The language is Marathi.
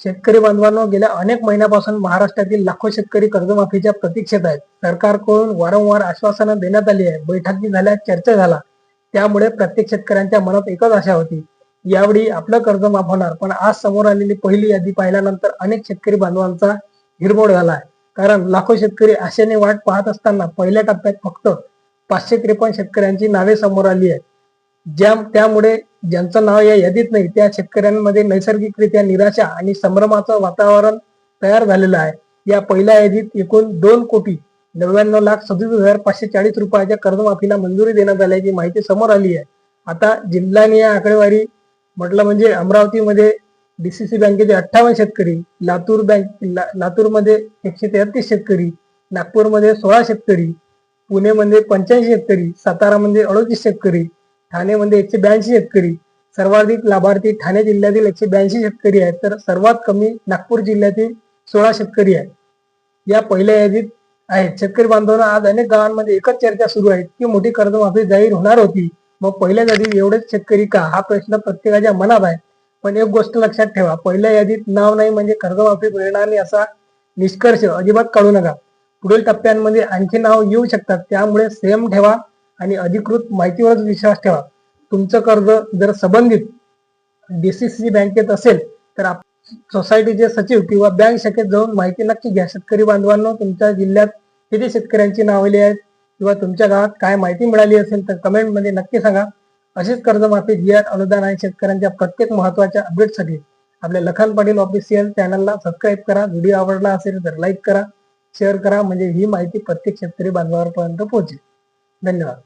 शेतकरी बांधवांनो, गेल्या अनेक महिन्यापासून महाराष्ट्रातील लाखो शेतकरी कर्जमाफीच्या प्रतीक्षेत आहेत. सरकारकडून वारंवार आश्वासनं देण्यात आली आहे, बैठकी झाल्या, चर्चा झाला. त्यामुळे प्रत्येक शेतकऱ्यांच्या मनात एकच आशा होती, यावेळी आपलं कर्ज माफ होणार. पण आज समोर आलेली पहिली यादी पाहिल्यानंतर अनेक शेतकरी बांधवांचा हिरमोड झाला आहे. कारण लाखो शेतकरी आशेने वाट पाहत असताना पहिल्या टप्प्यात फक्त 553 शेतकऱ्यांची नावे समोर आली आहेत. त्यामुळे ज्यांचं नाव या यादीत नाही त्या शेतकऱ्यांमध्ये नैसर्गिकरित्या निराशा आणि संभ्रमाचं वातावरण तयार झालेलं आहे. या पहिल्या यादीत एकूण 2,99,37,540 रुपयाच्या कर्जमाफीला मंजुरी देण्यात आल्याची माहिती समोर आली आहे. आता जिल्ह्याने या आकडेवारी म्हटलं म्हणजे अमरावतीमध्ये डीसीसी बँकेचे 58 शेतकरी, लातूरमध्ये 133 शेतकरी, नागपूरमध्ये 16 शेतकरी, पुणेमध्ये 85 शेतकरी, सातारामध्ये 38 शेतकरी, ठाणेमध्ये 182 शेतकरी, सर्वाधिक लाभार्थी ठाणे जिल्ह्यातील 182 शेतकरी आहेत, तर सर्वात कमी नागपूर जिल्ह्यातील 16 शेतकरी आहेत. या पहिल्या यादीत आहेत. शेतकरी बांधवांना आज अनेक गावांमध्ये एकच चर्चा सुरू आहे की मोठी कर्जमाफी जाहीर होणार होती, मग पहिल्या यादीत एवढेच शेतकरी का, हा प्रश्न प्रत्येकाच्या मनात आहे. पण एक गोष्ट लक्षात ठेवा, पहिल्या यादीत नाव नाही म्हणजे कर्जमाफी मिळणार नाही असा निष्कर्ष अजिबात काढू नका. पुढील टप्प्यांमध्ये आणखी नाव येऊ शकतात. त्यामुळे संयम ठेवा आणि अधिकृत माहितीवरच विश्वास ठेवा. तुमचं कर्ज जर संबंधित डीसीसी बँकेत असेल तर सोसायटीचे सचिव किंवा बँक शाखेत जाऊन माहिती नक्की घ्या. शेतकरी बांधवांनो, तुमच्या जिल्ह्यात किती शेतकऱ्यांची नावे आहेत किंवा तुमच्या गावात काय माहिती मिळाली असेल तर कमेंटमध्ये नक्की सांगा. अशीच कर्जमाफी, जियात अनुदान आणि शेतकऱ्यांच्या प्रत्येक महत्त्वाच्या अपडेटसाठी आपल्या लखन पाटील ऑफिशियल चॅनलला सबस्क्राईब करा. व्हिडिओ आवडला असेल तर लाईक करा, शेअर करा, म्हणजे ही माहिती प्रत्येक शेतकरी बांधवांपर्यंत पोहोचेल. धन्यवाद.